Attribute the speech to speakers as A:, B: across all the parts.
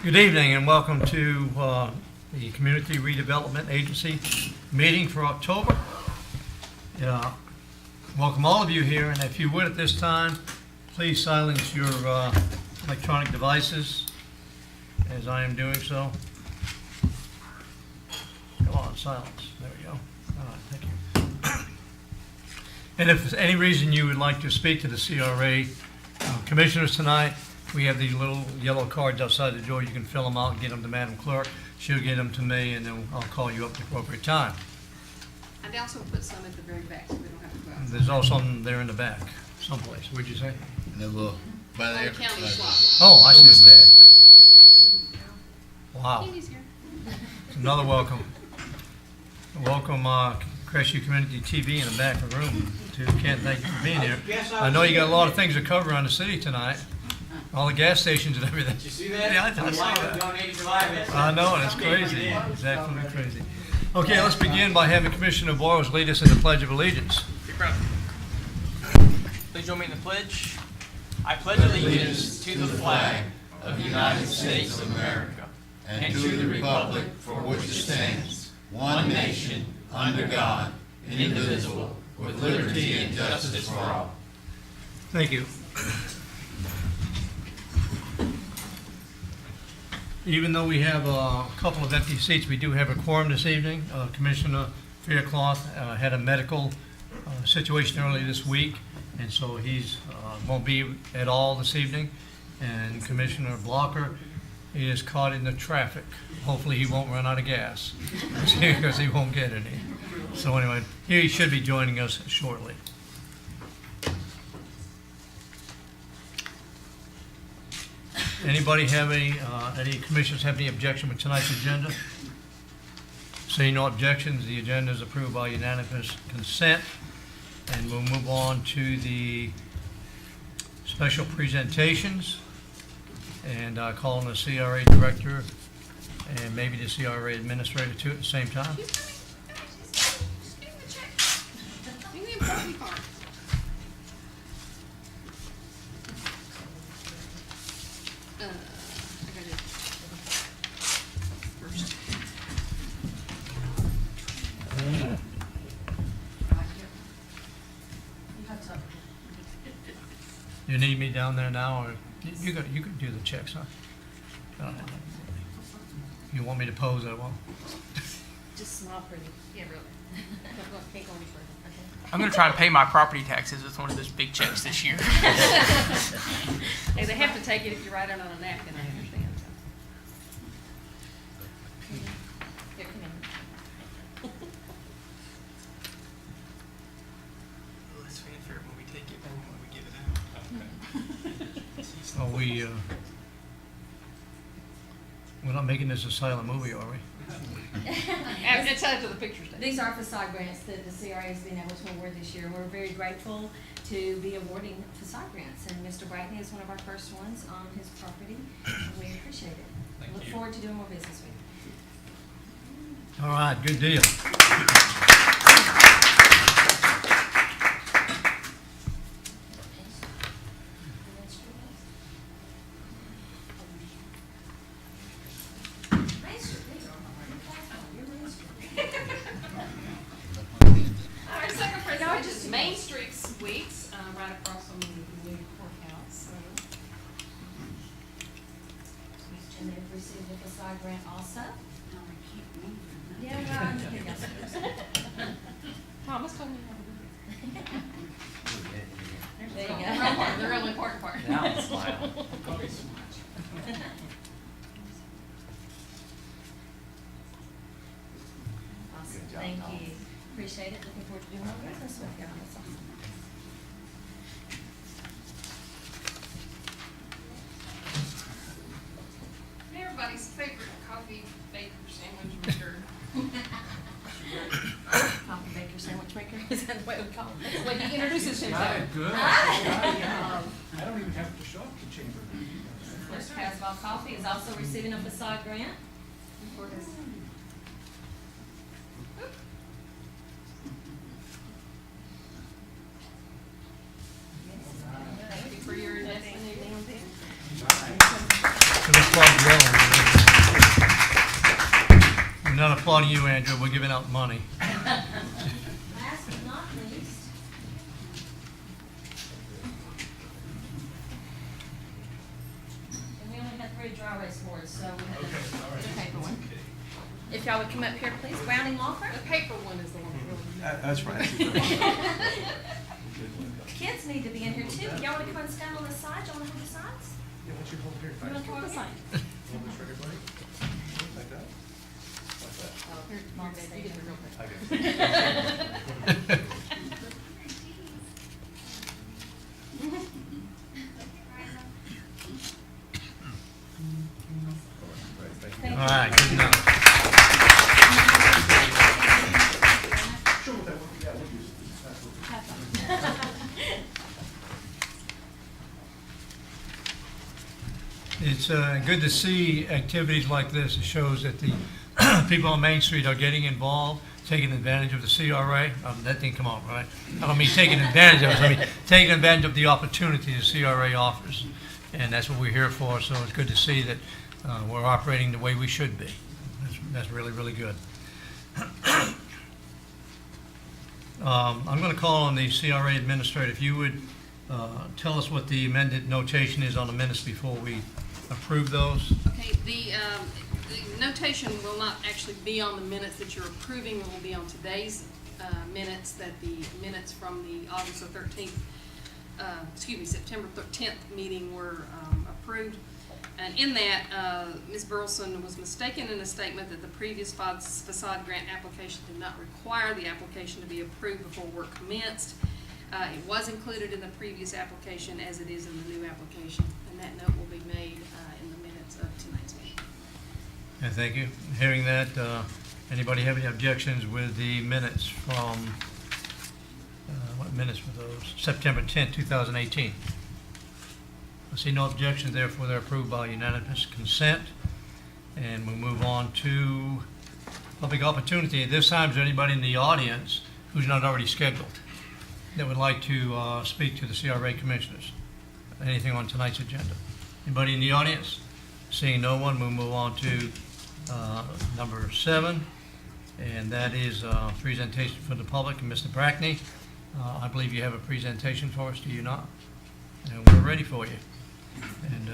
A: Good evening and welcome to the Community Redevelopment Agency meeting for October. Welcome all of you here, and if you would at this time, please silence your electronic devices as I am doing so. Come on, silence. There we go. All right, thank you. And if for any reason you would like to speak to the CRA commissioners tonight, we have these little yellow cards outside the door. You can fill them out and get them to Madam Clerk. She'll get them to me, and then I'll call you up at the appropriate time.
B: I'd also put some at the very back so we don't have to go outside.
A: There's also some there in the back, someplace. What'd you say?
C: And a little by
B: Oh,
C: there.
B: the county swap.
A: Oh, I see
C: that.
A: Wow.
B: Candy's here.
A: Another welcome. Welcome, Crestview Community TV in the back of the room. To Ken, thank you for being here. I know you got a lot of things to cover around the city tonight. All the gas stations and everything.
D: Did you see that?
A: Yeah, I saw that.
D: Donated to live.
A: I know, that's crazy. It's absolutely crazy. Okay, let's begin by having Commissioner Boyles lead us in the Pledge of Allegiance.
D: Please join me in the pledge. I pledge allegiance to the flag of the United States of America and to the republic for which it stands, one nation, under God, indivisible, with liberty and justice for all.
A: Thank you. Even though we have a couple of empty seats, we do have a quorum this evening. Commissioner Faircloth had a medical situation early this week, and so he's won't be at all this evening. And Commissioner Blocker is caught in the traffic. Hopefully he won't run out of gas because he won't get any. So anyway, he should be joining us shortly. Anybody have any commissioners have any objection with tonight's agenda? Seeing no objections, the agenda is approved by unanimous consent. And we'll move on to the special presentations. And call on the CRA director and maybe the CRA administrator too at the same time.
B: Just give me the check. Give me the important part. I got it first.
A: You need me down there now, or you could do the checks, huh? If you want me to pose, I will.
E: Just smile pretty.
B: Yeah, really. Can't go any further.
D: I'm going to try and pay my property taxes with one of those big checks this year.
B: Hey, they have to take it if you write it on a napkin, I understand.
E: Here, come in.
D: Less fanfare when we take it than when we give it out.
A: So we're not making this a silent movie, are we?
B: I'm gonna tell it to the pictures.
E: These are facade grants that the CRA has been able to award this year. We're very grateful to be awarding facade grants, and Mr. Brackney is one of our first ones on his property, and we appreciate it. Look forward to doing more business with you.
A: All right, good deal.
B: All right, second presentation is Main Street Suites, right across from the new courthouse.
E: And they've received a facade grant also. Yeah,
B: Mom, let's come in.
E: there you
B: The real
E: go.
B: part, the real important part.
D: Now smile.
E: Awesome, thank you. Appreciate it. Looking forward to doing more business with you. That's awesome.
B: Everybody's favorite coffee baker sandwich maker.
E: Coffee baker sandwich maker, is that the way we call it?
B: That's the way he introduces himself.
F: Good. I don't even have to show up to chamber.
E: First Casbah Coffee is also receiving a facade grant. For his
B: Thank you for your investment in
A: So let's log the other one. not applauding you, Andrew, we're giving out money.
E: Last but not least, and we only have 3 dry erase boards, so we have the paper one. If y'all would come up here, please. Browning Law Firm.
B: The paper one is the one that really.
F: That's right.
E: Kids need to be in here too. Y'all want to come and stand on the side? Y'all want to hold the sides?
F: Yeah, what's your whole here?
E: You want to come on the side?
F: Like that? Like that.
E: Oh, here, Mom, stay
B: You get
E: here.
B: the real quick.
F: I guess.
E: Thank
A: All
E: you.
A: right, good enough.
F: Sure, with that, yeah, we'll use it. That's what
A: It's good to see activities like this. It shows that the people on Main Street are getting involved, taking advantage of the CRA. That didn't come out right. I don't mean taking advantage of it. I mean taking advantage of the opportunity the CRA offers. And that's what we're here for. So it's good to see that we're operating the way we should be. That's really, really good. I'm going to call on the CRA administrator. If you would tell us what the amended notation is on the minutes before we approve those.
B: Okay, the notation will not actually be on the minutes that you're approving. It will be on today's minutes, that the minutes from the August the 13th, September 10th meeting were approved. And in that, Ms. Burleson was mistaken in a statement that the previous facade grant application did not require the application to be approved before work commenced. It was included in the previous application as it is in the new application, and that note will be made in the minutes of tonight's meeting.
A: And thank you. Hearing that, anybody have any objections with the minutes from, what minutes were those? September 10th, 2018. I see no objections, therefore they're approved by unanimous consent. And we'll move on to public opportunity. At this time, is there anybody in the audience who's not already scheduled that would like to speak to the CRA commissioners? Anything on tonight's agenda? Anybody in the audience? Seeing no one, we'll move on to number 7, and that is presentation for the public. And Mr. Brackney, I believe you have a presentation for us, do you not? And we're ready for you. And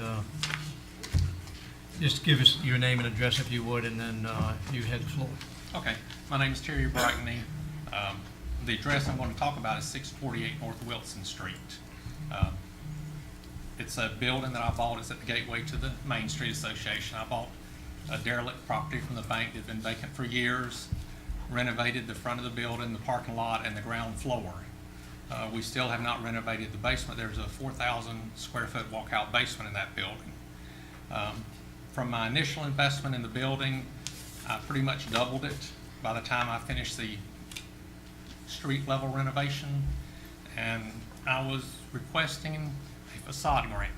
A: just give us your name and address if you would, and then you have the floor.
C: Okay, my name is Terry Brackney. The address I'm going to talk about is 648 North Wilson Street. It's a building that I bought. It's at the gateway to the Main Street Association. I bought a derelict property from the bank that had been vacant for years, renovated the front of the building, the parking lot, and the ground floor. We still have not renovated the basement. There's a 4,000 square foot walkout basement in that building. From my initial investment in the building, I pretty much doubled it by the time I finished the street level renovation, and I was requesting a facade grant.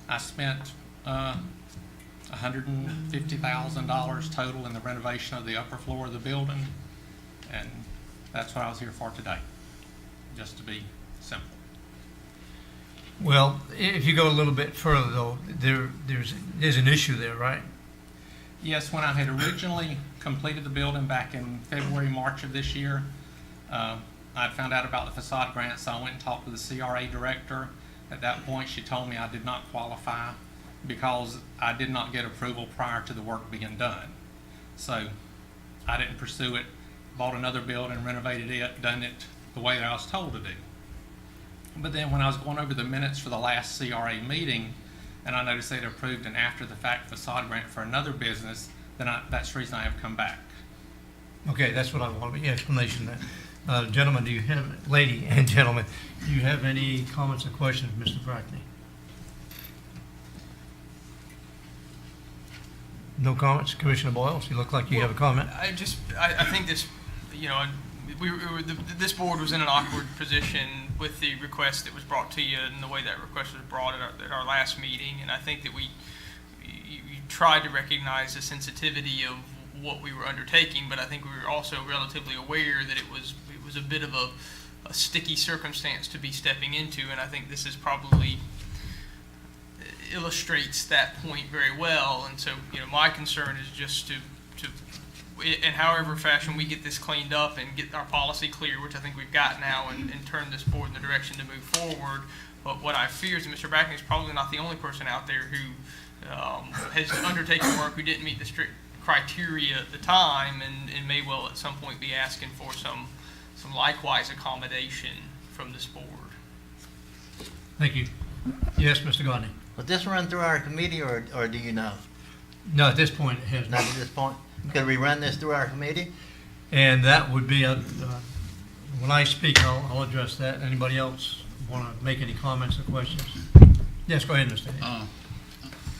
C: I spent $150,000 total in the renovation of the upper floor of the building, and that's what I was here for today, just to be simple.
A: Well, if you go a little bit further, though, there's an issue there, right?
C: Yes, when I had originally completed the building back in February, March of this year, I found out about the facade grant, so I went and talked to the CRA director. At that point, she told me I did not qualify because I did not get approval prior to the work being done. So I didn't pursue it, bought another building, renovated it, done it the way that I was told to do. But then when I was going over the minutes for the last CRA meeting, and I noticed they'd approved an after-the-fact facade grant for another business, then that's the reason I have come back.
A: Okay, that's what I want, the explanation of that. Gentlemen, do you have, lady and gentlemen, do you have any comments or questions, Mr. Brackney? No comments? Commissioner Boyles, you look like you have a comment.
G: I think this, this board was in an awkward position with the request that was brought to you and the way that request was brought at our last meeting. And I think that you tried to recognize the sensitivity of what we were undertaking, but I think we were also relatively aware that it was a bit of a sticky circumstance to be stepping into. And I think this is probably, illustrates that point very well. And so, my concern is just to in however fashion we get this cleaned up and get our policy clear, which I think we've got now, and turn this board in the direction to move forward. But what I fear is that Mr. Brackney is probably not the only person out there who has undertaken work who didn't meet the strict criteria at the time, and may well at some point be asking for some likewise accommodation from this board.
A: Thank you. Yes, Mr. Gardner?
H: Will this run through our committee, or do you know?
A: No, at this point, it has
H: Not
A: not.
H: at this point? Could we run this through our committee?
A: And that would be, when I speak, I'll address that. Anybody else want to make any comments or questions? Yes, go ahead, Mr. Hayes.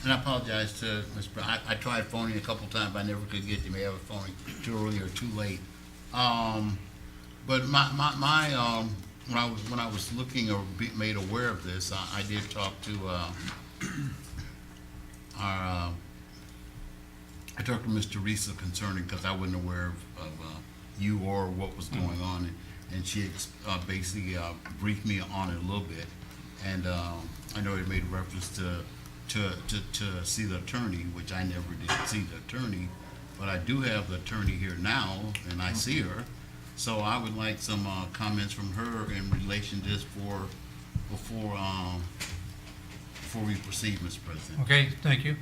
D: And I apologize to Ms. Brown. I tried phoning a couple times, but I never could get to me. I was phoning too early or too late. But when I was looking or made aware of this, I did talk to I talked to Mr. Teresa concerning, because I wasn't aware of you or what was going on, and she basically briefed me on it a little bit, and I know it made reference to see the attorney, which I never did see the attorney, but I do have the attorney here now, and I see her, so I would like some comments from her in relation to this before we proceed, Mr. President.
A: Okay, thank you.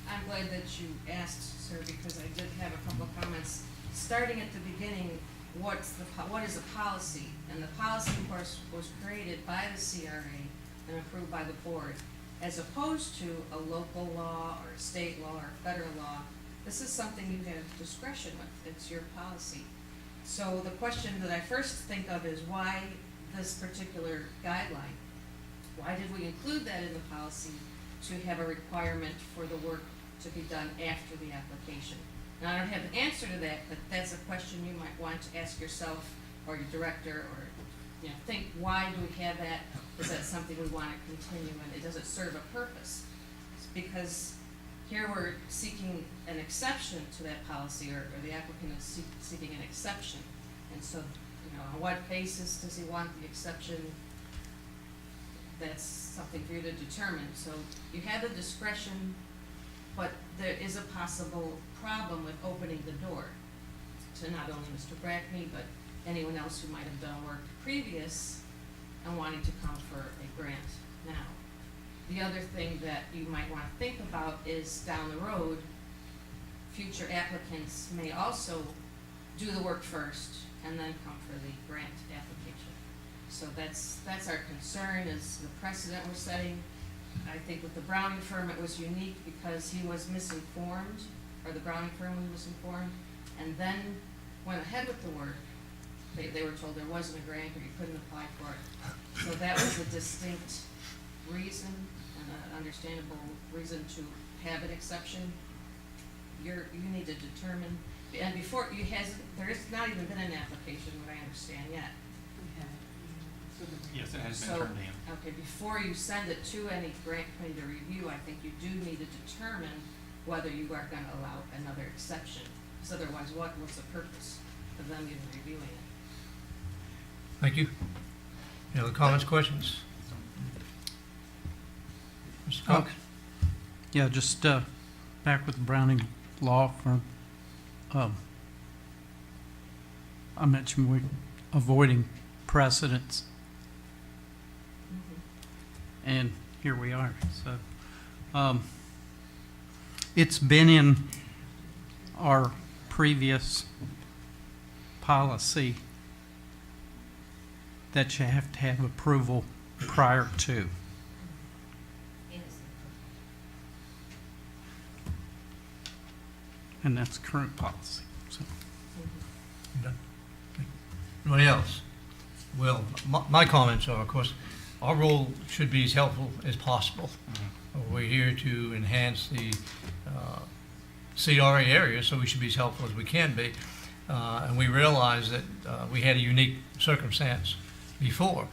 E: I'm glad that you asked, sir, because I did have a couple of comments. Starting at the beginning, what is a policy? And the policy, of course, was created by the CRA and approved by the board, as opposed to a local law or a state law or federal law. This is something you have discretion with. It's your policy. So the question that I first think of is, why this particular guideline? Why did we include that in the policy to have a requirement for the work to be done after the application? Now, I don't have the answer to that, but that's a question you might want to ask yourself or your director, or think, why do we have that? Is that something we want to continue, and does it serve a purpose? It's because here we're seeking an exception to that policy, or the applicant is seeking an exception. And so, on what basis does he want the exception? That's something for you to determine. So you have the discretion, but there is a possible problem with opening the door to not only Mr. Brackney, but anyone else who might have done work previous and wanting to come for a grant now. The other thing that you might want to think about is, down the road, future applicants may also do the work first and then come for the grant application. So that's our concern, is the precedent we're setting. I think with the Browning firm, it was unique because he was misinformed, or the Browning firm was misinformed, and then went ahead with the work. They were told there wasn't a grant or you couldn't apply for it. So that was a distinct reason, and an understandable reason to have an exception. You need to determine, and before there has not even been an application, what I understand, yet.
C: Yes, it has been
E: So,
C: turned in.
E: okay, before you send it to any grant committee to review, I think you do need to determine whether you are going to allow another exception. Because otherwise, what's the purpose of them even reviewing it?
A: Thank you. Any other comments, questions? Mr. Cox?
I: Yeah, just back with the Browning law firm. I mentioned we're avoiding precedents, and here we are. So it's been in our previous policy that you have to have approval prior to. And that's current policy. So.
A: You done? Okay. Anybody else? Well, my comments are, of course, our role should be as helpful as possible. We're here to enhance the CRA area, so we should be as helpful as we can be. And we realize that we had a unique circumstance before.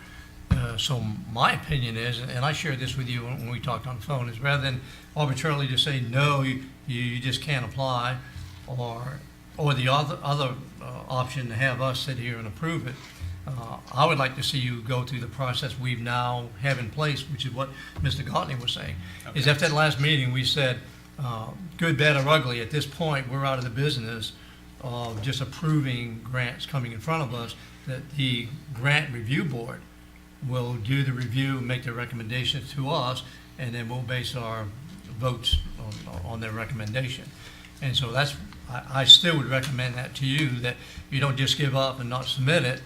A: So my opinion is, and I shared this with you when we talked on the phone, is rather than arbitrarily just say, no, you just can't apply, or the other option to have us sit here and approve it, I would like to see you go through the process we've now have in place, which is what Mr. Gottlieb was saying. Is
C: Okay.
A: after that last meeting, we said, good, bad, or ugly, at this point, we're out of the business of just approving grants coming in front of us, that the grant review board will do the review, make their recommendations to us, and then we'll base our votes on their recommendation. And so that's, I still would recommend that to you, that you don't just give up and not submit it.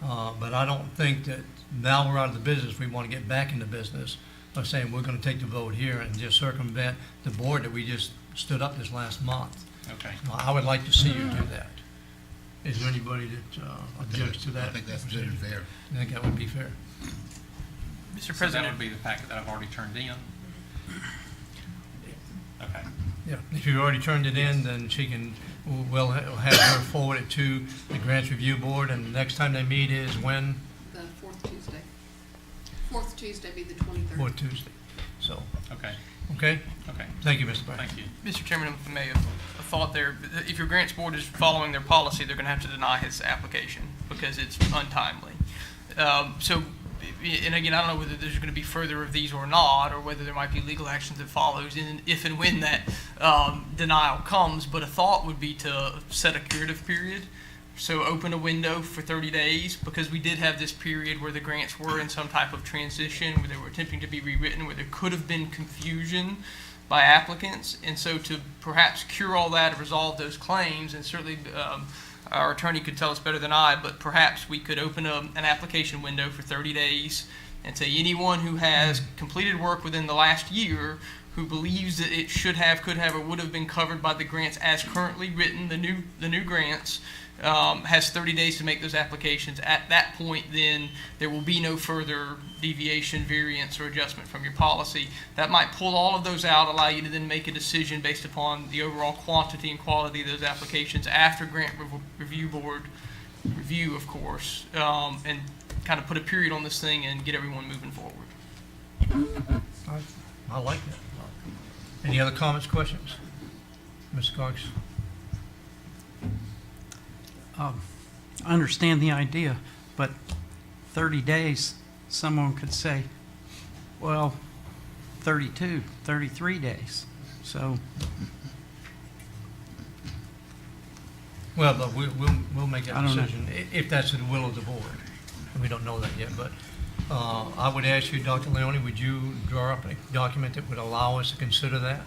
A: But I don't think that now we're out of the business, we want to get back in the business of saying we're going to take the vote here and just circumvent the board that we just stood up this last month.
C: Okay.
A: I would like to see you do that. Is there anybody that objects to that?
J: I think that's good and fair.
A: I think that would be fair.
G: Mr.
C: So that
G: President,
C: would be the packet that I've already turned in? Okay.
A: Yeah, if you've already turned it in, then we'll have her forward it to the grants review board, and the next time they meet is when?
B: The fourth Tuesday. Fourth Tuesday be the 23rd.
A: Or Tuesday. So,
C: Okay.
A: okay?
C: Okay.
A: Thank you, Mr. Brown.
C: Thank you.
G: Mr. Chairman, if I may, a thought there. If your grants board is following their policy, they're going to have to deny his application because it's untimely. And again, I don't know whether there's going to be further of these or not, or whether there might be legal actions that follows if and when that denial comes. But a thought would be to set a curative period. So open a window for 30 days, because we did have this period where the grants were in some type of transition, where they were attempting to be rewritten, where there could have been confusion by applicants. And so to perhaps cure all that and resolve those claims, and certainly our attorney could tell us better than I, but perhaps we could open an application window for 30 days and say anyone who has completed work within the last year who believes that it should have, could have, or would have been covered by the grants as currently written, the new grants, has 30 days to make those applications. At that point, then, there will be no further deviation, variance, or adjustment from your policy. That might pull all of those out, allow you to then make a decision based upon the overall quantity and quality of those applications after grant review board review, of course, and kind of put a period on this thing and get everyone moving forward.
A: I like that. Any other comments, questions? Mr. Cox?
I: I understand the idea, but 30 days, someone could say, well, 32, 33 days. So,
A: Well, but we'll make that
I: I don't know.
A: decision if that's the will of the board. And we don't know that yet, but I would ask you, Dr. Leone, would you draw up a document that would allow us to consider that?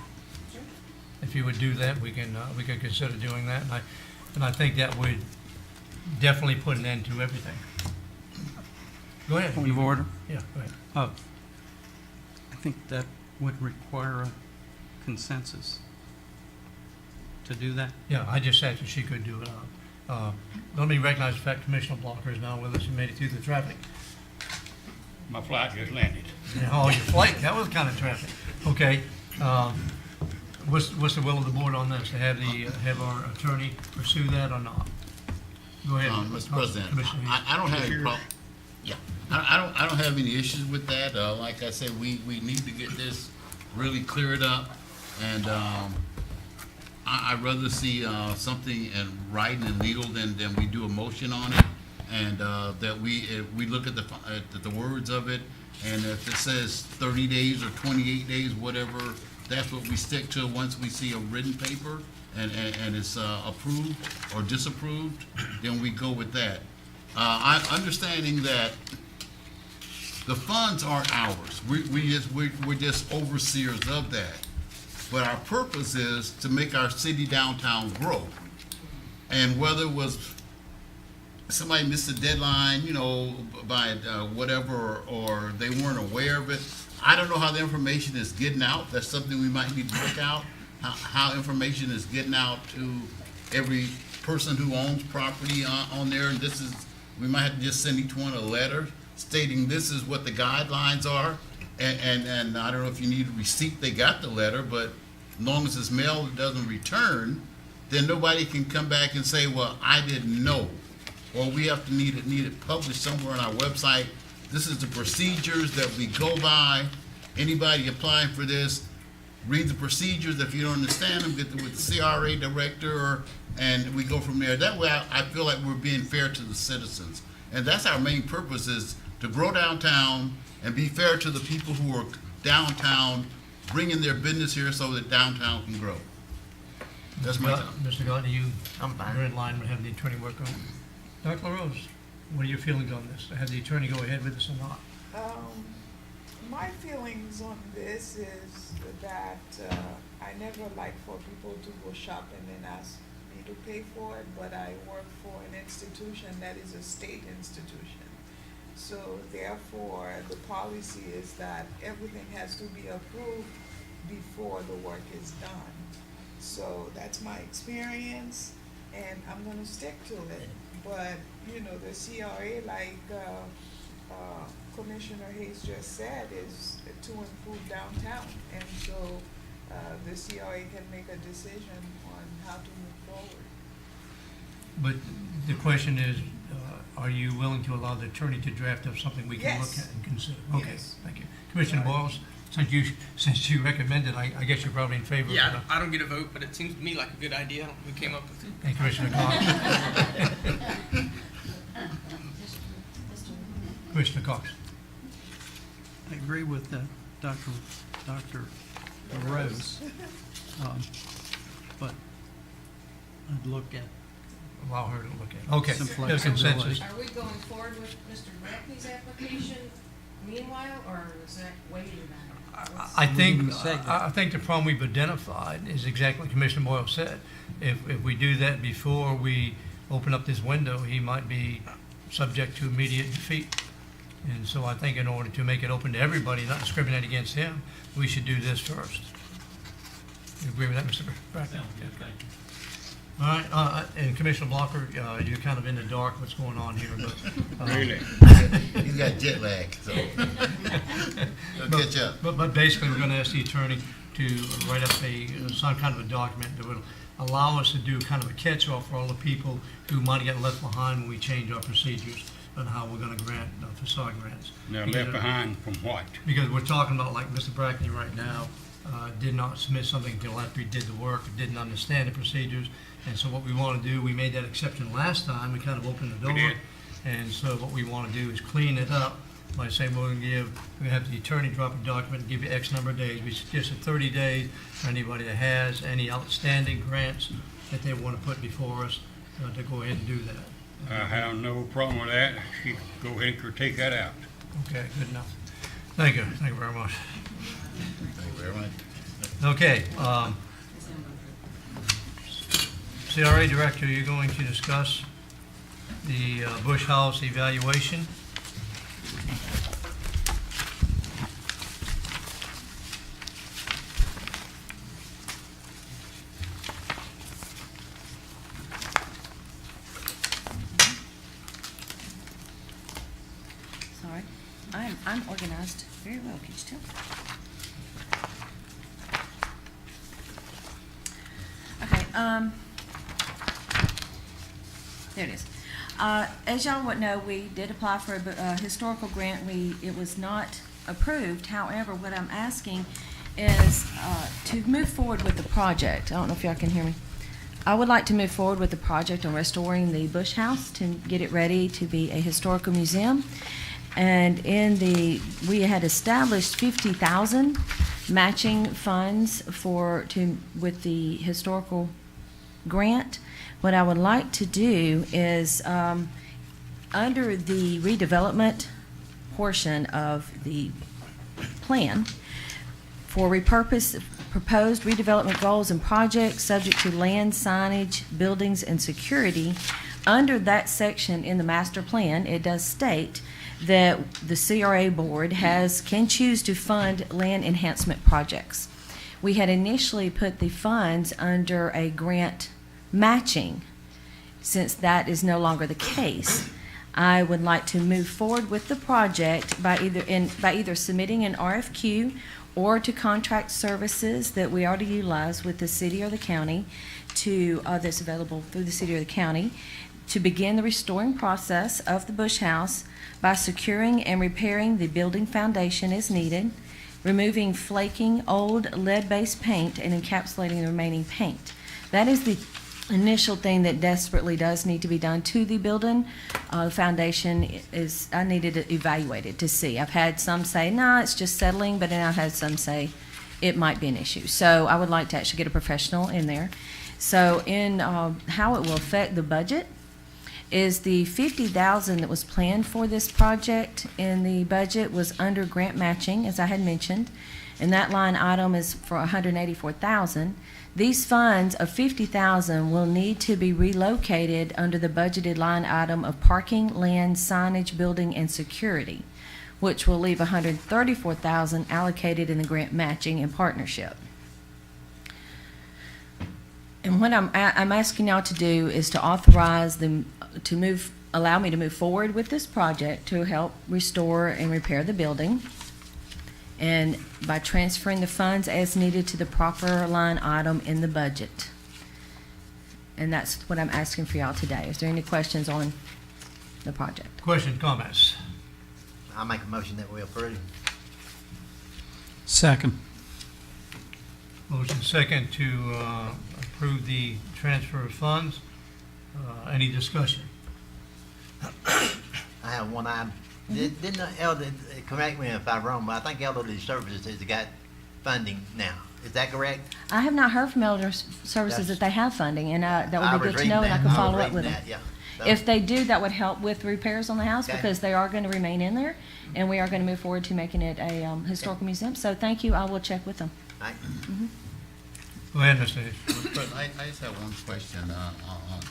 A: If you would do that, we could consider doing that, and I think that would definitely put an end to everything. Go ahead.
I: point of order.
A: Yeah, go ahead.
I: I think that would require a consensus to do that.
A: Yeah, I just asked if she could do it. Let me recognize the fact Commissioner Blocker is now with us. You made it through the traffic.
F: My flight just landed.
A: Oh, your flight, that was kind of traffic. Okay. What's the will of the board on this? To have our attorney pursue that or not? Go ahead.
J: Mr. President,
A: Commissioner Hayes.
J: I don't have any problem. Yeah, I don't have any issues with that. Like I said, we need to get this really cleared up, and I'd rather see something in writing and legal than we do a motion on it, and that we look at the words of it, and if it says 30 days or 28 days, whatever, that's what we stick to once we see a written paper and it's approved or disapproved, then we go with that. I'm understanding that the funds aren't ours. We're just overseers of that. But our purpose is to make our city downtown grow. And whether it was somebody missed a deadline, by whatever, or they weren't aware of it, I don't know how the information is getting out. That's something we might need to look out, how information is getting out to every person who owns property on there. And we might have to just send each one a letter stating this is what the guidelines are. And I don't know if you need a receipt, they got the letter, but as long as it's mailed, it doesn't return, then nobody can come back and say, well, I didn't know. Or we have to need it published somewhere on our website. This is the procedures that we go by. Anybody applying for this, read the procedures. If you don't understand them, get with the CRA director, and we go from there. That way, I feel like we're being fair to the citizens. And that's our main purpose, is to grow downtown and be fair to the people who are downtown, bringing their business here so that downtown can grow. That's my time.
A: Mr. Gardner, you're
H: fine.
A: in line with having the attorney work on it. Dr. LaRose, what are your feelings on this? Have the attorney go ahead with this or not?
K: My feelings on this is that I never like for people to go shopping and ask me to pay for it, but I work for an institution that is a state institution. So therefore, the policy is that everything has to be approved before the work is done. So that's my experience, and I'm gonna stick to it. But, you know, the CRA, like Commissioner Hayes just said, is to improve downtown. And so the CRA can make a decision on how to move forward.
A: But the question is, are you willing to allow the attorney to draft up something we can look
K: Yes.
A: at and consider? Okay,
K: Yes.
A: thank you. Commissioner Boyles, since you recommended, I guess you're probably in favor of it.
G: Yeah, I don't get a vote, but it seems to me like a good idea. I don't know who came up with it.
A: And Commissioner Cox? Commissioner Cox?
I: I agree with Dr. Rose, but I'd look at,
A: Allow her to look at it. Okay,
I: Some
A: there's consensus.
I: flexibility.
L: Are we going forward with Mr. Brackney's application meanwhile, or is that waiting matter?
A: I think,
I: didn't say that.
A: I think the problem we've identified is exactly what Commissioner Boyle said. If we do that before we open up this window, he might be subject to immediate defeat. And so I think in order to make it open to everybody, not discriminate against him, we should do this first. You agree with that, Mr. Brackney? All right, and Commissioner Blocker, you're kind of in the dark what's going on here, but.
J: Really? He's got jet lag, so he'll catch up.
A: But basically, we're gonna ask the attorney to write up some kind of a document that would allow us to do kind of a catch-all for all the people who might get left behind when we change our procedures on how we're gonna grant facade grants.
F: Now,
A: Because-
F: left behind from what?
A: Because we're talking about, like Mr. Brackney right now, did not submit something until after he did the work, didn't understand the procedures. And so what we want to do, we made that exception last time, we kind of opened the door.
F: We did.
A: And so what we want to do is clean it up by saying we're going to have the attorney drop a document and give you X number of days. We suggested 30 days for anybody that has any outstanding grants that they want to put before us to go ahead and do that.
F: I have no problem with that. She go ahead and take that out.
A: Okay, good enough. Thank you very much.
J: Thank you very much.
A: Okay, CRA Director, you're going to discuss the Bush House evaluation.
L: Sorry, I'm organized very well, can you tell? Okay, there it is. As y'all would know, we did apply for a historical grant. It was not approved. However, what I'm asking is to move forward with the project. I don't know if y'all can hear me. I would like to move forward with the project on restoring the Bush House to get it ready to be a historical museum. And we had established 50,000 matching funds with the historical grant. What I would like to do is, under the redevelopment portion of the plan, for proposed redevelopment goals and projects subject to land, signage, buildings, and security, under that section in the master plan, it does state that the CRA board can choose to fund land enhancement projects. We had initially put the funds under a grant matching. Since that is no longer the case, I would like to move forward with the project by either submitting an RFQ or to contract services that we already utilize with the city or the county that's available through the city or the county to begin the restoring process of the Bush House by securing and repairing the building foundation as needed, removing flaking old lead-based paint and encapsulating the remaining paint. That is the initial thing that desperately does need to be done to the building. The foundation is, I needed to evaluate it to see. I've had some say, nah, it's just settling, but then I've had some say it might be an issue. So I would like to actually get a professional in there. So in how it will affect the budget is the $50,000 that was planned for this project in the budget was under grant matching, as I had mentioned, and that line item is for $184,000. These funds of $50,000 will need to be relocated under the budgeted line item of parking, land, signage, building, and security, which will leave $134,000 allocated in the grant matching and partnership. And what I'm asking y'all to do is to authorize them to allow me to move forward with this project to help restore and repair the building, and by transferring the funds as needed to the proper line item in the budget. And that's what I'm asking for y'all today. Is there any questions on the project?
A: Question, comments?
H: I'll make a motion that we approve.
I: Second.
A: Motion second to approve the transfer of funds. Any discussion?
H: I have one item. Didn't the elder, correct me if I'm wrong, but I think Elderly Services has got funding now. Is that correct?
L: I have not heard from Elder Services that they have funding, and that
H: I
L: would be
H: was
L: good to know,
H: reading
L: and I
H: that.
L: can follow
H: was
L: up with
H: reading
L: them.
H: that, yeah. So-
L: If they do, that would help with repairs on the house,
H: Okay.
L: because they are going to remain in there, and we are going to move forward to making it a historical museum. So thank you, I will check with them.
H: Right.
A: Go ahead, Mr. Hayes.
J: But I just have one question,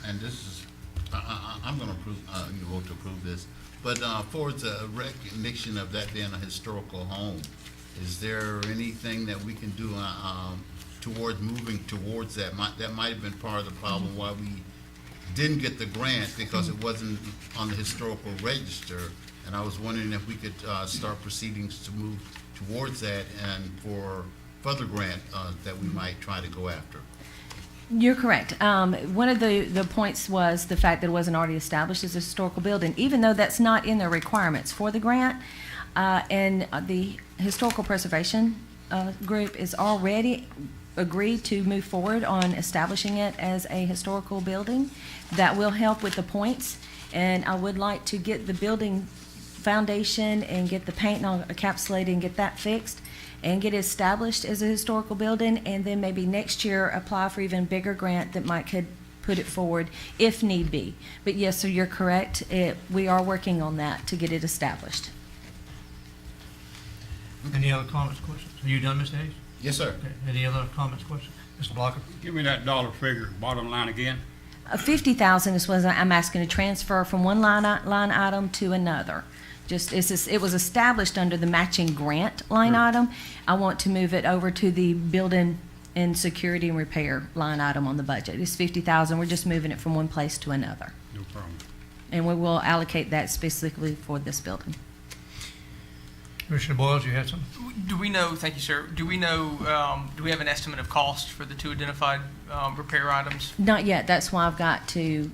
J: and this is, I'm gonna approve, vote to approve this. But, for the recognition of that being a historical home, is there anything that we can do, towards moving towards that? That might have been part of the problem why we didn't get the grant, because it wasn't on the historical register. And I was wondering if we could, start proceedings to move towards that, and for further grant, that we might try to go after.
L: You're correct. One of the points was the fact that it wasn't already established as a historical building, even though that's not in the requirements for the grant. And the Historical Preservation Group is already agreed to move forward on establishing it as a historical building. That will help with the points. And I would like to get the building foundation and get the paint all encapsulated and get that fixed, and get it established as a historical building, and then maybe next year apply for even bigger grant that could put it forward if need be. But yes, sir, you're correct. We are working on that to get it established.
A: Any other comments, questions? Are you done, Mr. Hayes?
J: Yes, sir.
A: Okay. Any other comments, questions? Mr. Blocker?
F: Give me that dollar figure, bottom line again.
L: $50,000 is what I'm asking to transfer from one line item to another. It was established under the matching grant line item. I want to move it over to the building and security and repair line item on the budget. It's $50,000. We're just moving it from one place to another.
F: No problem.
L: And we will allocate that specifically for this building.
A: Commissioner Boyles, you had something?
G: Do we know, thank you, sir, do we know, do we have an estimate of cost for the two identified repair items?
L: Not yet. That's why I've got to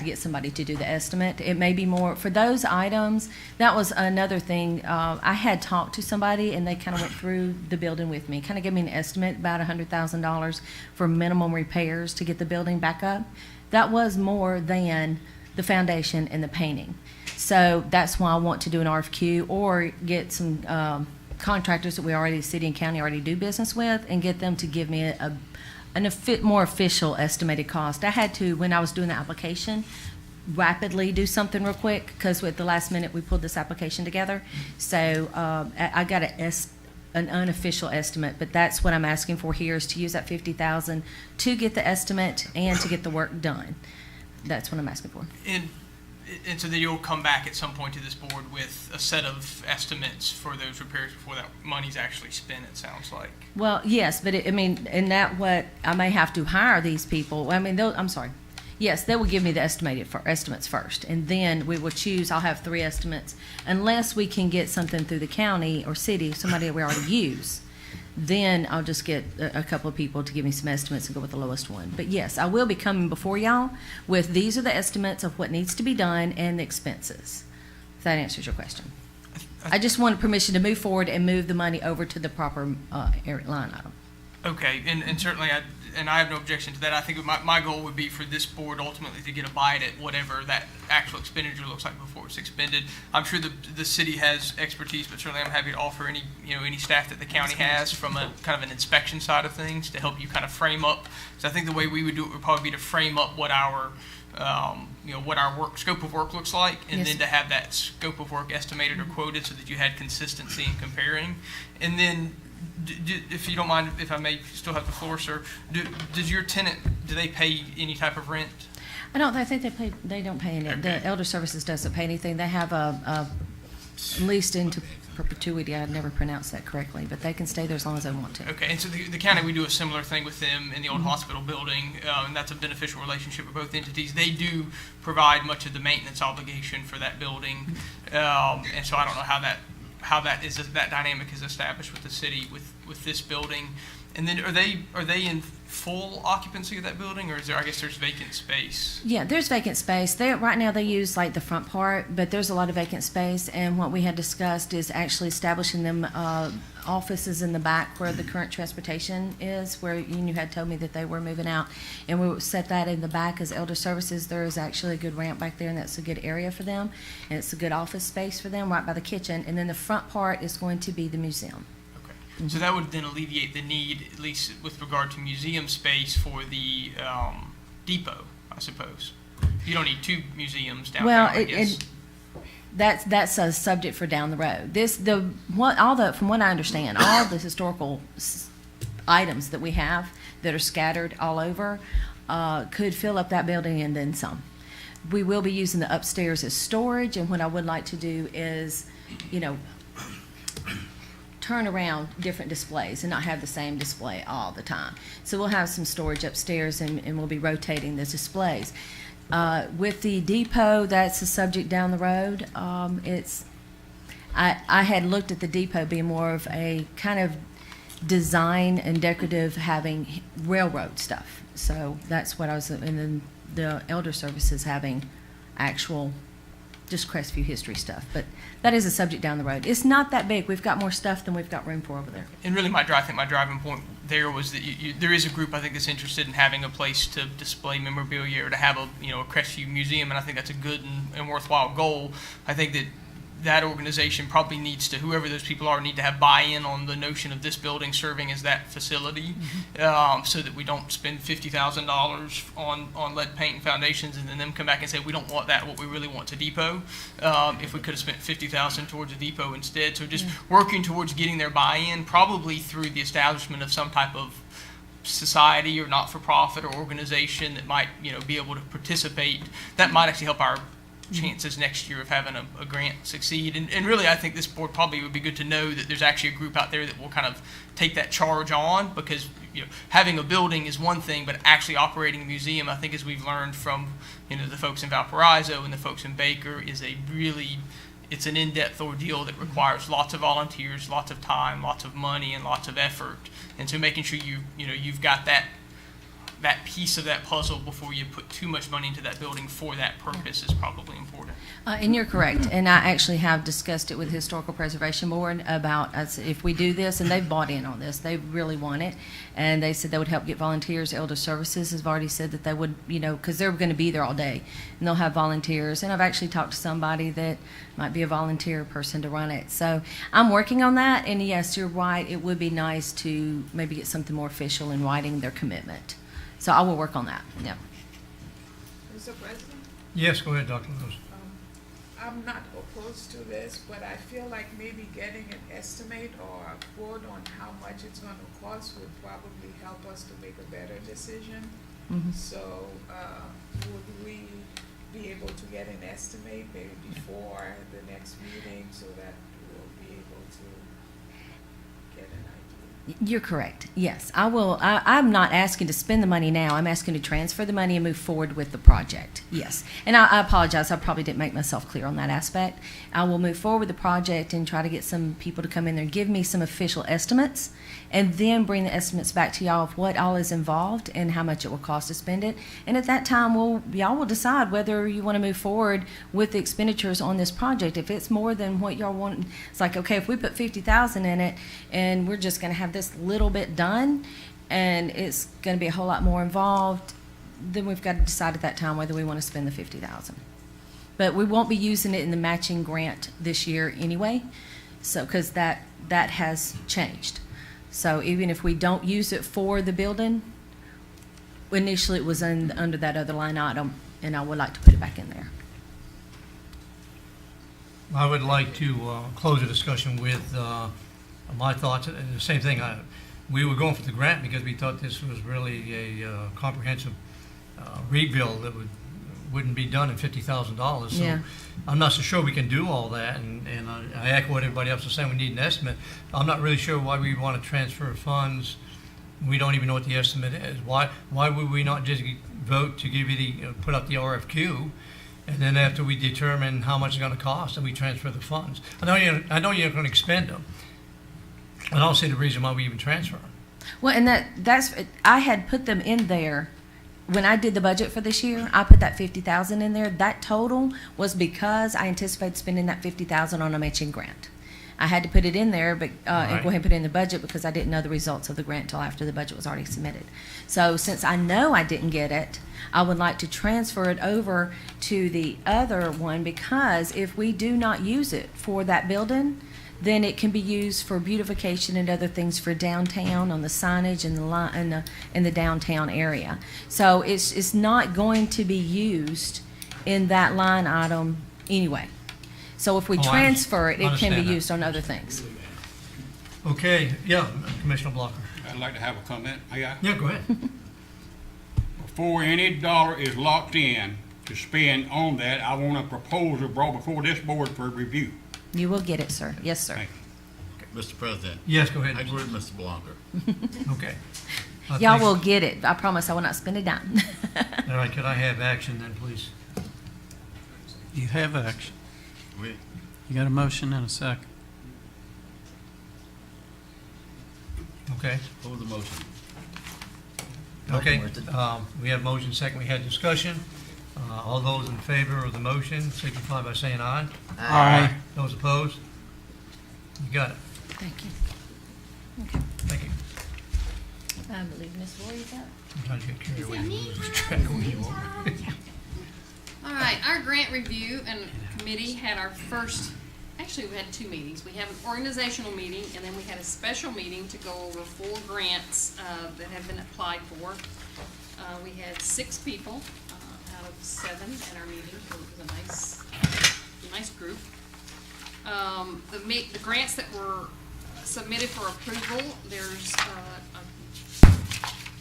L: get somebody to do the estimate. It may be more for those items. That was another thing. I had talked to somebody, and they kind of went through the building with me, kind of gave me an estimate, about $100,000 for minimum repairs to get the building back up. That was more than the foundation and the painting. So that's why I want to do an RFQ or get some contractors that we already, city and county already do business with, and get them to give me a more official estimated cost. I had to, when I was doing the application, rapidly do something real quick, because at the last minute we pulled this application together. So I got an unofficial estimate, but that's what I'm asking for here, is to use that $50,000 to get the estimate and to get the work done. That's what I'm asking for.
G: And so then you'll come back at some point to this board with a set of estimates for those repairs before that money's actually spent, it sounds like.
L: Well, yes, but and that what I may have to hire these people. I mean, I'm sorry. Yes, they will give me the estimates first, and then we will choose. I'll have 3 estimates, unless we can get something through the county or city, somebody that we already use. Then I'll just get a couple of people to give me some estimates and go with the lowest one. But yes, I will be coming before y'all with these are the estimates of what needs to be done and the expenses. If that answers your question. I just wanted permission to move forward and move the money over to the proper line item.
G: Okay, and certainly and I have no objection to that. I think my goal would be for this board ultimately to get a bite at whatever that actual expenditure looks like before it's expended. I'm sure the city has expertise, but certainly I'm happy to offer any staff that the county has from a kind of an inspection side of things to help you kind of frame up. So I think the way we would do it would probably be to frame up what our what our scope of work looks like, and
L: Yes.
G: then to have that scope of work estimated or quoted so that you had consistency in comparing. And then, if you don't mind, if I may still have the floor, sir, does your tenant, do they pay any type of rent?
L: I think they don't pay any, the
G: Okay.
L: Elder Services doesn't pay anything. They have a leased into perpetuity. I never pronounced that correctly, but they can stay there as long as they want to.
G: Okay, and so the county, we do a similar thing with them in the old hospital building, and that's a beneficial relationship with both entities. They do provide much of the maintenance obligation for that building, and so I don't know how that dynamic is established with the city with this building. And then are they in full occupancy of that building, or is there, I guess there's vacant space?
L: Yeah, there's vacant space. Right now they use like the front part, but there's a lot of vacant space. And what we had discussed is actually establishing them offices in the back where the current transportation is, where you had told me that they were moving out. And we would set that in the back as Elder Services. There is actually a good ramp back there, and that's a good area for them. And it's a good office space for them right by the kitchen. And then the front part is going to be the museum.
G: So that would then alleviate the need, at least with regard to museum space, for the depot, I suppose. You don't need two museums downtown,
L: Well,
G: I guess.
L: that's a subject for down the road. From what I understand, all the historical items that we have that are scattered all over could fill up that building and then some. We will be using the upstairs as storage, and what I would like to do is, turn around different displays and not have the same display all the time. So we'll have some storage upstairs, and we'll be rotating the displays. With the depot, that's a subject down the road. I had looked at the depot being more of a kind of design and decorative, having railroad stuff. So that's what I was, and then the Elder Services having actual just Crestview history stuff. But that is a subject down the road. It's not that big. We've got more stuff than we've got room for over there.
G: And really, my driving point there was that there is a group, I think, that's interested in having a place to display memorabilia or to have a Crestview museum, and I think that's a good and worthwhile goal. I think that organization probably needs to, whoever those people are, need to have buy-in on the notion of this building serving as that facility, so that we don't spend $50,000 on lead paint and foundations and then them come back and say, we don't want that, what we really want to depot. If we could have spent $50,000 towards a depot instead. So just working towards getting their buy-in, probably through the establishment of some type of society or not-for-profit or organization that might, be able to participate. That might actually help our chances next year of having a grant succeed. And really, I think this board probably would be good to know that there's actually a group out there that will kind of take that charge on, because having a building is one thing, but actually operating a museum, I think, as we've learned from the folks in Valparaiso and the folks in Baker, is it's an in-depth ordeal that requires lots of volunteers, lots of time, lots of money, and lots of effort. And so making sure you've got that piece of that puzzle before you put too much money into that building for that purpose is probably important.
L: And you're correct. And I actually have discussed it with the Historical Preservation Board about if we do this, and they've bought in on this. They really want it. And they said they would help get volunteers. Elder Services has already said that they would, because they're going to be there all day. And they'll have volunteers. And I've actually talked to somebody that might be a volunteer person to run it. So I'm working on that. And yes, you're right. It would be nice to maybe get something more official in writing their commitment. So I will work on that. Yeah.
K: Mr. President?
A: Yes, go ahead, Dr. Lewis.
K: I'm not opposed to this, but I feel like maybe getting an estimate or a quote on how much it's going to cost would probably help us to make a better decision.
L: Mm-hmm.
K: So would we be able to get an estimate maybe before the next meeting so that we'll be able to get an idea?
L: You're correct. Yes, I will. I'm not asking to spend the money now. I'm asking to transfer the money and move forward with the project. Yes. And I apologize. I probably didn't make myself clear on that aspect. I will move forward with the project and try to get some people to come in there and give me some official estimates, and then bring the estimates back to y'all of what all is involved and how much it will cost to spend it. And at that time, y'all will decide whether you want to move forward with the expenditures on this project. If it's more than what y'all want, it's like, okay, if we put $50,000 in it and we're just going to have this little bit done, and it's going to be a whole lot more involved, then we've got to decide at that time whether we want to spend the 50,000. But we won't be using it in the matching grant this year anyway, so, because that has changed. So even if we don't use it for the building, initially it was under that other line item, and I would like to put it back in there.
A: I would like to close the discussion with my thoughts, and the same thing, we were going for the grant because we thought this was really a comprehensive rebuild that wouldn't be done in $50,000. So
L: Yeah.
A: I'm not so sure we can do all that, and I echo what everybody else is saying, we need an estimate. I'm not really sure why we want to transfer funds. We don't even know what the estimate is. Why would we not just vote to give you put up the RFQ, and then after we determine how much it's going to cost, and we transfer the funds? I know you're going to expend them. I don't see the reason why we even transfer them.
L: Well, and that's I had put them in there when I did the budget for this year. I put that 50,000 in there. That total was because I anticipated spending that 50,000 on a matching grant. I had to put it in there, but and go ahead and put it in the budget because I didn't know the results of the grant until after the budget was already submitted. So since I know I didn't get it, I would like to transfer it over to the other one, because if we do not use it for that building, then it can be used for beautification and other things for downtown, on the signage and in the downtown area. So it's not going to be used in that line item anyway. So if we transfer it, it can be used on other things.
A: Okay, yeah, Commissioner Blocker.
F: I'd like to have a comment.
A: Yeah, go ahead.
F: Before any dollar is locked in to spend on that, I want a proposal brought before this board for review.
L: You will get it, sir. Yes, sir.
F: Thank you.
J: Mr. President.
A: Yes, go ahead.
J: I agree with Mr. Blanker.
A: Okay.
L: Y'all will get it. I promise I will not spend a dime.
A: All right, could I have action then, please?
I: You have action.
J: We,
I: You got a motion and a second.
A: Okay.
J: what was the motion?
A: Okay, we have motion second, we had discussion. All those in favor of the motion signify by saying aye.
I: Aye.
A: Those opposed? You got it.
L: Thank you. Okay.
A: Thank you.
L: I believe Ms. Voorhees up.
A: Sometimes you get carried away and lose track of who you are.
B: All right, our grant review and committee had our first, actually, we had 2 meetings. We have an organizational meeting, and then we had a special meeting to go over 4 grants that have been applied for. We had 6 people out of 7 at our meeting, so it was a nice group. The grants that were submitted for approval, there's a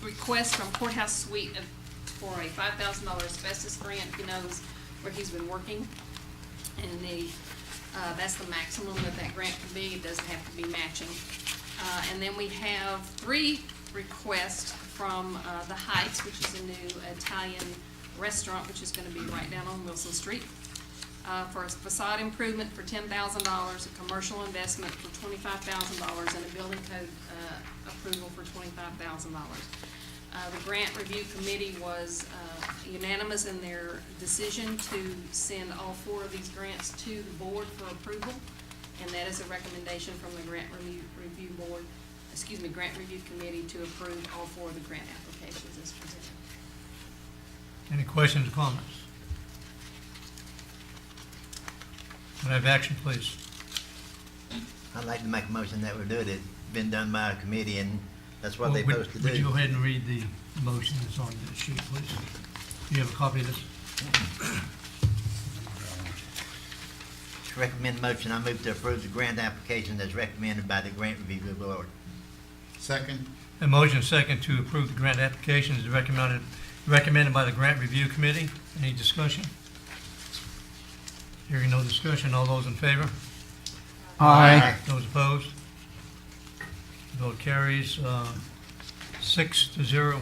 B: request from Courthouse Suite for a $5,000 asbestos grant. He knows where he's been working, and that's the maximum that grant can be. It doesn't have to be matching. And then we have 3 requests from the Heights, which is a new Italian restaurant, which is going to be right down on Wilson Street, for a facade improvement for $10,000, a commercial investment for $25,000, and a building code approval for $25,000. The grant review committee was unanimous in their decision to send all 4 of these grants to the board for approval, and that is a recommendation from the grant review committee to approve all 4 of the grant applications as presented.
A: Any questions or comments? Could I have action, please?
H: I'd like to make a motion that we do it. It's been done by a committee, and that's what
A: Well,
H: they're supposed to do.
A: Would you go ahead and read the motion that's on the sheet, please? Do you have a copy of this?
H: Recommend motion, I move to approve the grant application as recommended by the grant review board.
J: Second?
A: A motion second to approve the grant application is recommended by the grant review committee. Any discussion? Hearing no discussion, all those in favor?
I: Aye.
A: Those opposed? Vote carries 6-0,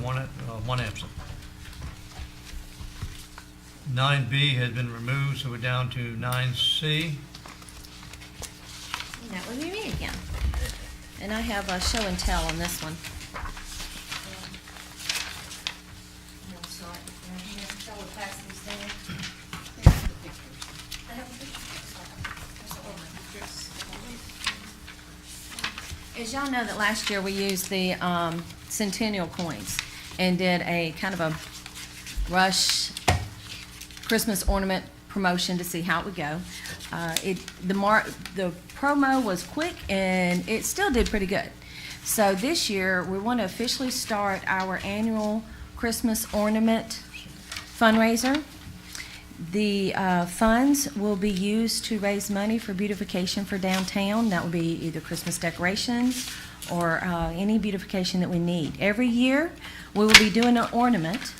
A: one absent. 9B has been removed, so we're down to 9C.
L: That would be me again. And I have a show and tell on this one. As y'all know, that last year we used the centennial coins and did a kind of a rush Christmas ornament promotion to see how it would go. The promo was quick and it still did pretty good. So this year, we want to officially start our annual Christmas ornament fundraiser. The funds will be used to raise money for beautification for downtown. That will be either Christmas decorations or any beautification that we need. Every year, we will be doing an ornament.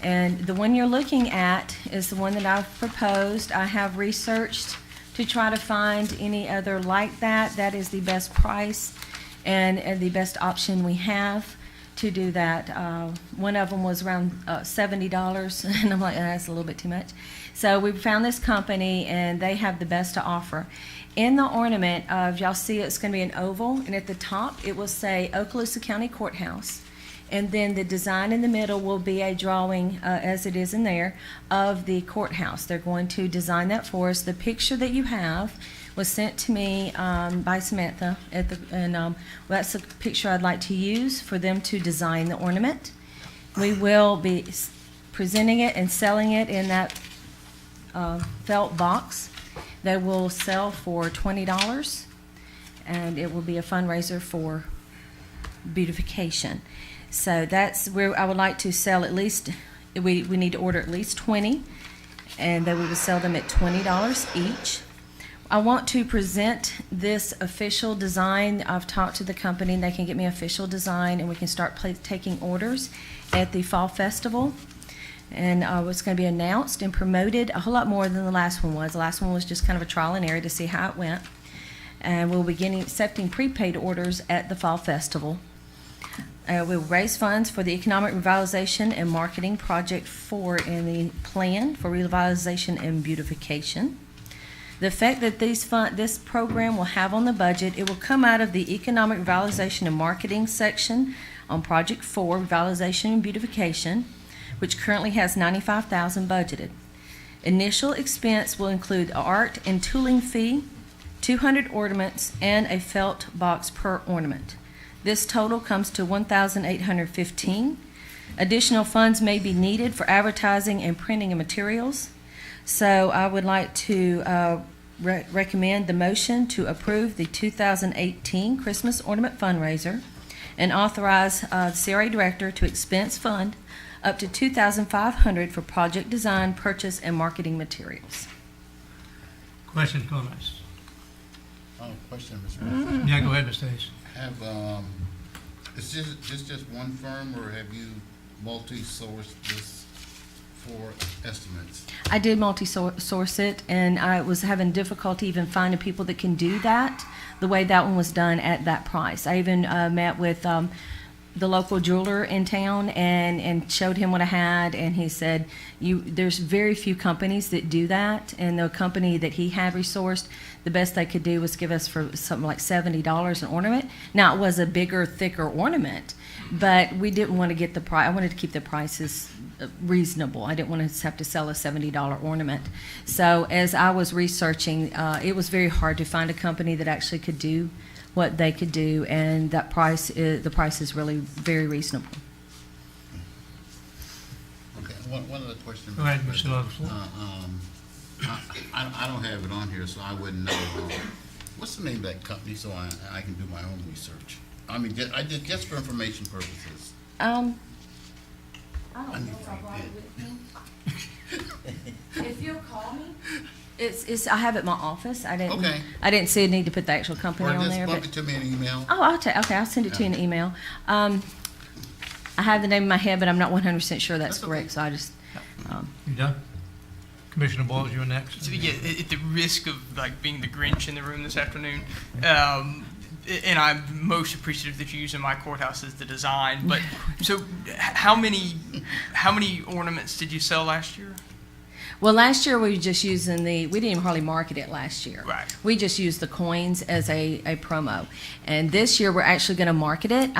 L: And the one you're looking at is the one that I've proposed. I have researched to try to find any other like that. That is the best price and the best option we have to do that. One of them was around $70, and I'm like, that's a little bit too much. So we found this company, and they have the best to offer. In the ornament, y'all see it's going to be an oval, and at the top it will say Okaloosa County Courthouse. And then the design in the middle will be a drawing, as it is in there, of the courthouse. They're going to design that for us. The picture that you have was sent to me by Samantha, that's the picture I'd like to use for them to design the ornament. We will be presenting it and selling it in that felt box that will sell for $20, and it will be a fundraiser for beautification. So that's where I would like to sell at least, we need to order at least 20, and then we would sell them at $20 each. I want to present this official design. I've talked to the company, and they can get me official design, and we can start taking orders at the Fall Festival. And it's going to be announced and promoted a whole lot more than the last one was. The last one was just kind of a trial and error to see how it went. And we'll begin accepting prepaid orders at the Fall Festival. We'll raise funds for the Economic Revitalization and Marketing Project 4 in the Plan for Revitalization and Beautification. The effect that this program will have on the budget, it will come out of the Economic Revitalization and Marketing section on Project 4, Revitalization and Beautification, which currently has $95,000 budgeted. Initial expense will include art and tooling fee, 200 ornaments, and a felt box per ornament. This total comes to $1,815. Additional funds may be needed for advertising and printing of materials. So I would like to recommend the motion to approve the 2018 Christmas Ornament Fundraiser and authorize the CRA Director to expense fund up to $2,500 for project design, purchase, and marketing materials.
A: Questions, comments?
J: Question, Mr. President.
A: Yeah, go ahead, Mr. Hayes.
J: Is this just one firm, or have you multi-sourced this for estimates?
L: I did multi-source it, and I was having difficulty even finding people that can do that the way that one was done at that price. I even met with the local jeweler in town and showed him what I had, and he said, there's very few companies that do that, and the company that he had resourced, the best they could do was give us for something like $70 an ornament. Now, it was a bigger, thicker ornament, but we didn't want to get the price. I wanted to keep the prices reasonable. I didn't want to have to sell a $70 ornament. So as I was researching, it was very hard to find a company that actually could do what they could do, and that the price is really very reasonable.
J: Okay, one other question.
A: Go ahead,
J: Mr.
A: Mr.
J: President. I don't have it on here, so I wouldn't know. What's the name of that company, so I can do my own research? I mean, just for information purposes.
L: I don't
J: I
L: know
J: need
L: if I brought it
J: to
L: with me. If you'll call me, I have it in my office. I didn't.
J: Okay.
L: I didn't see a need to put the actual company
J: Or
L: on
J: just
L: there.
J: bump
L: But
J: it to me in an email.
L: oh, I'll send it to you in an email. I have the name in my head, but I'm not 100% sure that's
J: That's
L: correct.
J: okay.
L: So I just.
A: You done? Commissioner Boyle, you're next.
G: So, yeah, at the risk of like being the Grinch in the room this afternoon, and I'm most appreciative that you're using my courthouse as the design. But so, how many ornaments did you sell last year?
L: Well, last year we were just using we didn't even hardly market it last year.
G: Right.
L: We just used the coins as a promo. And this year we're actually going to market it.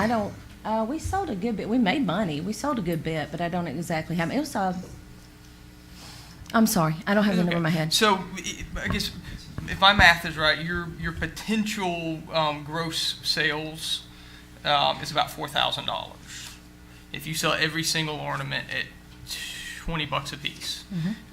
L: We sold a good bit. We made money. We sold a good bit, but I don't exactly have, it was, I'm sorry, I don't have the number in my head.
G: So, I guess if my math is right, your potential gross sales is about $4,000. If you sell every single ornament at $20 a piece.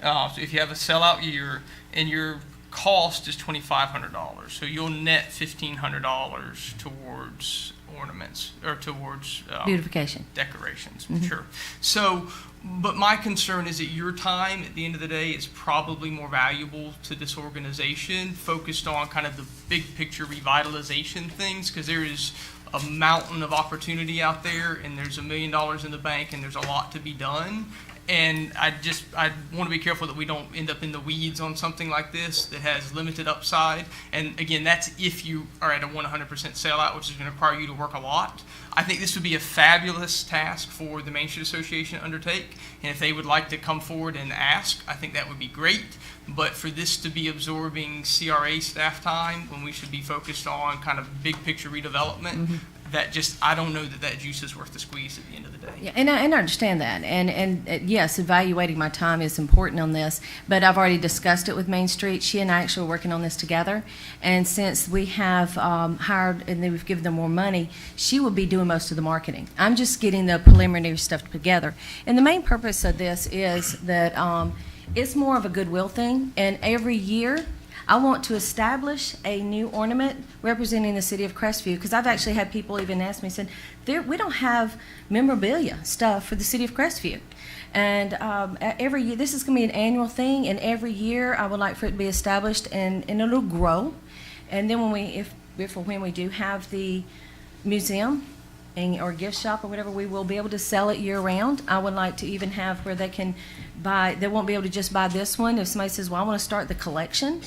G: So if you have a sellout year and your cost is $2,500, so you'll net $1,500 towards ornaments or towards
L: Beautification.
G: decorations. Sure. So, but my concern is that your time at the end of the day is probably more valuable to this organization, focused on kind of the big picture revitalization things, because there is a mountain of opportunity out there, and there's $1 million in the bank, and there's a lot to be done. And I want to be careful that we don't end up in the weeds on something like this that has limited upside. And again, that's if you are at a 100% sellout, which is going to require you to work a lot. I think this would be a fabulous task for the Main Street Association to undertake. And if they would like to come forward and ask, I think that would be great. But for this to be absorbing CRA staff time when we should be focused on kind of big picture redevelopment, that just, I don't know that juice is worth the squeeze at the end of the day.
L: Yeah, and I understand that, and yes, evaluating my time is important on this, but I've already discussed it with Main Street. She and I actually are working on this together, and since we have hired and then we've given them more money, she will be doing most of the marketing. I'm just getting the preliminary stuff together, and the main purpose of this is that it's more of a goodwill thing, and every year I want to establish a new ornament representing the city of Crestview, because I've actually had people even ask me, said, we don't have memorabilia stuff for the city of Crestview. And every year, this is going to be an annual thing, and every year I would like for it to be established, and it'll grow. And then when we do have the museum or gift shop or whatever, we will be able to sell it year round. I would like to even have where they can buy, they won't be able to just buy this one. If somebody says, well, I want to start the collection,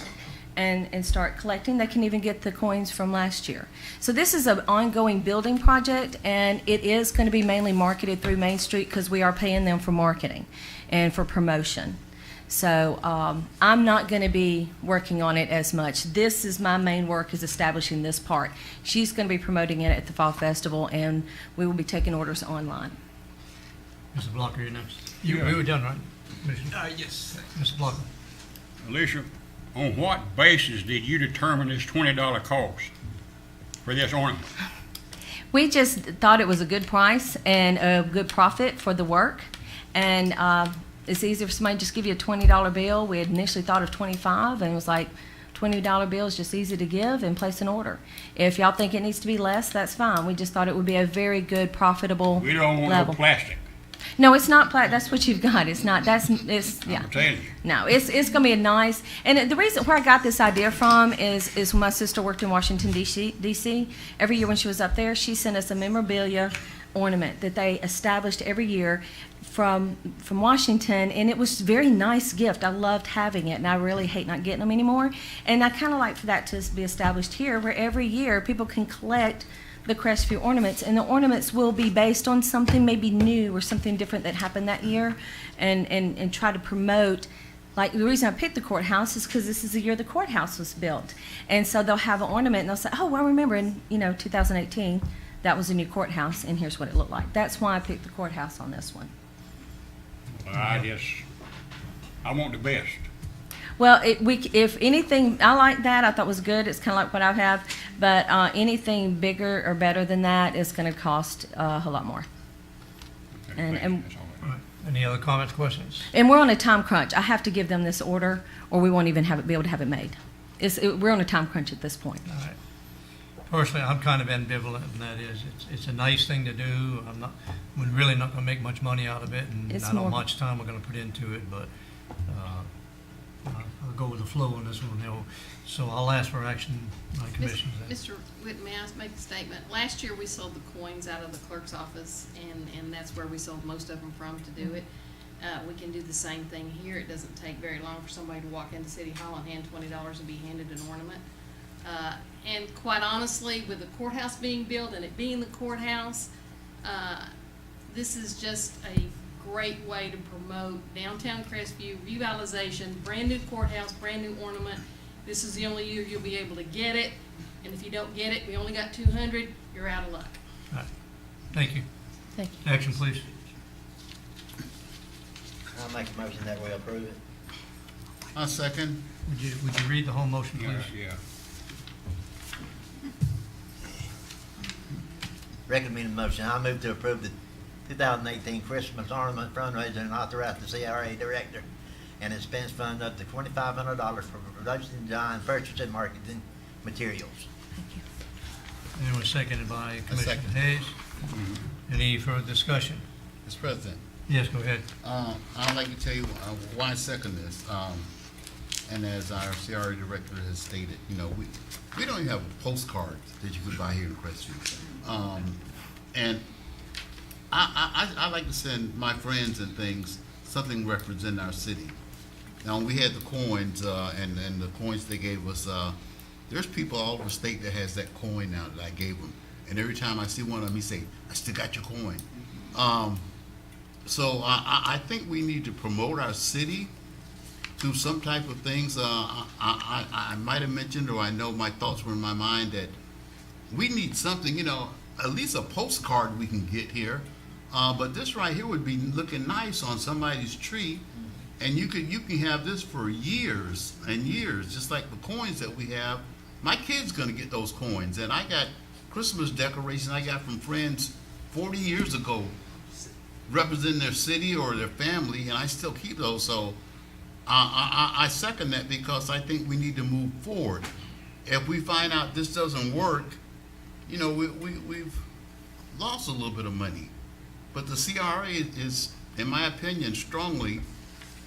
L: and start collecting, they can even get the coins from last year. So this is an ongoing building project, and it is going to be mainly marketed through Main Street because we are paying them for marketing and for promotion. So I'm not going to be working on it as much. This is my main work, is establishing this part. She's going to be promoting it at the Fall Festival, and we will be taking orders online.
A: Mr. Blocker, you're next.
F: Yeah.
A: We were done, right? Commissioner?
G: Yes.
A: Mr. Blocker.
F: Alicia, on what basis did you determine this $20 cost for this ornament?
L: We just thought it was a good price and a good profit for the work. And it's easier for somebody to just give you a $20 bill. We had initially thought of $25, and it was like, $20 bill is just easy to give and place an order. If y'all think it needs to be less, that's fine. We just thought it would be a very good, profitable
F: We don't want
L: level.
F: no plastic.
L: No, it's not plastic. That's what you've got. It's not. It's yeah.
F: I'm telling you.
L: No, it's going to be a nice. And the reason where I got this idea from is when my sister worked in Washington D.C. Every year when she was up there, she sent us a memorabilia ornament that they established every year from Washington, and it was a very nice gift. I loved having it, and I really hate not getting them anymore. And I kind of like for that to be established here, where every year people can collect the Crestview ornaments, and the ornaments will be based on something maybe new or something different that happened that year, and try to promote. Like, the reason I picked the courthouse is because this is the year the courthouse was built, and so they'll have an ornament and they'll say, oh, well, I remember in 2018 that was a new courthouse, and here's what it looked like. That's why I picked the courthouse on this one.
F: I want the best.
L: Well, if anything, I like that. I thought was good. It's kind of like what I have, but anything bigger or better than that is going to cost a whole lot more. And
F: That's all right.
A: All right. Any other comments, questions?
L: And we're on a time crunch. I have to give them this order, or we won't even be able to have it made. We're on a time crunch at this point.
A: All right. Personally, I'm kind of ambivalent, and that is, it's a nice thing to do. We're really not going to make much money out of it, and
L: It's
A: I know
L: more-
A: much time we're going to put into it, but I'll go with the flow on this one. So I'll ask for action by commissioners.
B: Mr. Whitten, may I make a statement? Last year, we sold the coins out of the clerk's office, and that's where we sold most of them from to do it. We can do the same thing here. It doesn't take very long for somebody to walk into City Hall and hand $20 and be handed an ornament. And quite honestly, with the courthouse being built and it being the courthouse, this is just a great way to promote downtown Crestview, revitalization, brand new courthouse, brand new ornament. This is the only year you'll be able to get it, and if you don't get it, we only got 200, you're out of luck.
A: All right. Thank you.
L: Thank you.
A: Action, please.
H: I'll make a motion that we approve it.
J: I second.
A: Would you read the whole motion, please?
F: Yeah.
H: recommended motion. I move to approve the 2018 Christmas Ornament Fundraiser and authorize the CRA Director and expense fund up to $2,500 for production, design, purchase, and marketing materials.
L: Thank you.
A: And it was seconded by Commissioner
J: second.
A: Hayes. Any further discussion?
J: Mr. President,
A: Yes, go ahead.
J: I'd like to tell you why I second this. And as our CRA Director has stated, you know, we don't even have a postcard that you could buy here in Crestview. And I like to send my friends and things something representing our city. Now, we had the coins, and the coins they gave us, there's people all over the state that has that coin now that I gave them. And every time I see one of them, he say, I still got your coin. So I think we need to promote our city through some type of things. I might have mentioned, or I know my thoughts were in my mind, that we need something, you know, at least a postcard we can get here. But this right here would be looking nice on somebody's tree. And you can have this for years and years, just like the coins that we have. My kid's gonna get those coins, and I got Christmas decorations I got from friends 40 years ago, representing their city or their family, and I still keep those. So I second that, because I think we need to move forward. If we find out this doesn't work, you know, we've lost a little bit of money. But the CRA is, in my opinion, strongly,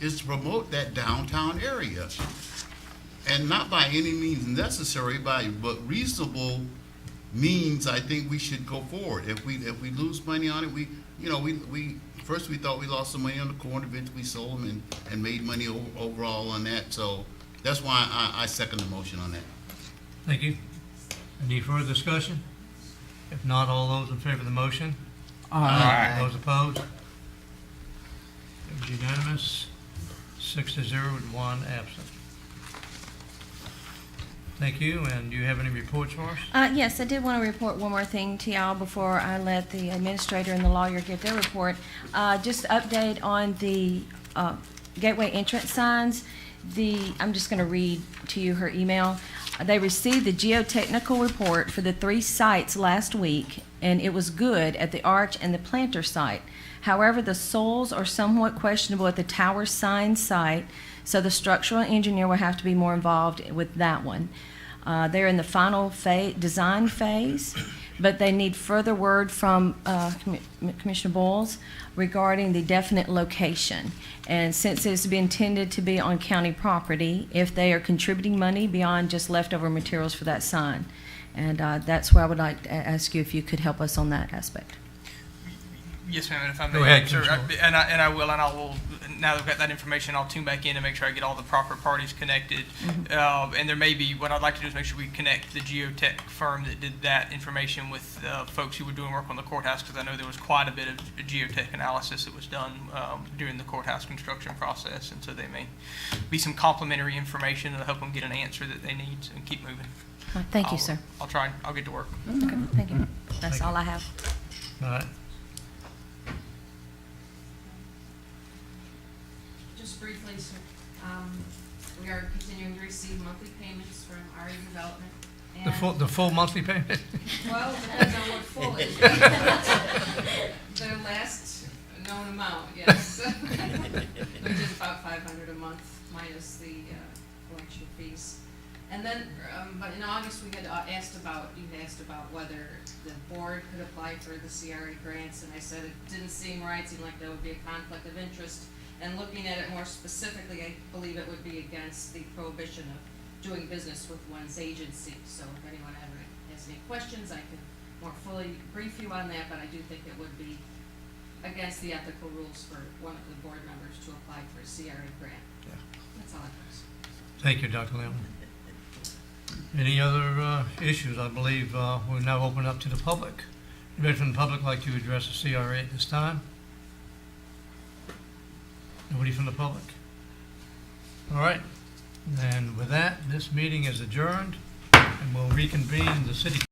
J: is to promote that downtown area. And not by any means necessary, but reasonable means. I think we should go forward. If we lose money on it, we first we thought we lost some money on the corn, eventually we sold them and made money overall on that. So that's why I second the motion on that.
A: Thank you. Any further discussion? If not, all those in favor of the motion?
F: Aye.
A: Those opposed? It was unanimous, 6-0 with 1 absent. Thank you, and do you have any reports for us?
L: Yes, I did want to report one more thing to y'all before I let the administrator and the lawyer give their report. Just update on the gateway entrance signs. I'm just going to read to you her email. They received the geotechnical report for the 3 sites last week, and it was good at the Arch and the Planter site. However, the soils are somewhat questionable at the tower sign site, so the structural engineer will have to be more involved with that one. They're in the final design phase, but they need further word from Commissioner Bowles regarding the definite location. And since it's been intended to be on county property, if they are contributing money beyond just leftover materials for that sign. And that's where I would like to ask you if you could help us on that aspect.
G: Yes, ma'am, and if I may.
A: Go ahead,
G: sir,
A: Commissioner.
G: and I will, now that I've got that information, I'll tune back in and make sure I get all the proper parties connected. And there may be, what I'd like to do is make sure we connect the geotech firm that did that information with folks who were doing work on the courthouse, because I know there was quite a bit of geotech analysis that was done during the courthouse construction process, and so they may be some complementary information that'll help them get an answer that they need and keep moving.
L: Thank you, sir.
G: I'll try, I'll get to work.
L: Okay, thank you. That's
A: Thank
L: all
A: you.
L: I have.
A: All right.
M: Just briefly, sir, we are continuing to receive monthly payments from RA Development. And
A: The full monthly payment?
M: well, it depends on what full is. The last known amount, yes. Which is about $500 a month minus the collection fees. And then, but in August, we had you asked about whether the board could apply for the CRA grants, and I said it didn't seem right, seemed like there would be a conflict of interest. And looking at it more specifically, I believe it would be against the prohibition of doing business with one's agency. So if anyone has any questions, I can more fully brief you on that, but I do think it would be against the ethical rules for one of the board members to apply for a CRA grant.
A: Yeah.
M: That's all I have.
A: Thank you, Dr. Lemon. Any other issues? I believe we're now open up to the public. Anybody from the public like to address the CRA at this time? Nobody from the public? All right. And with that, this meeting is adjourned, and we'll reconvene in the city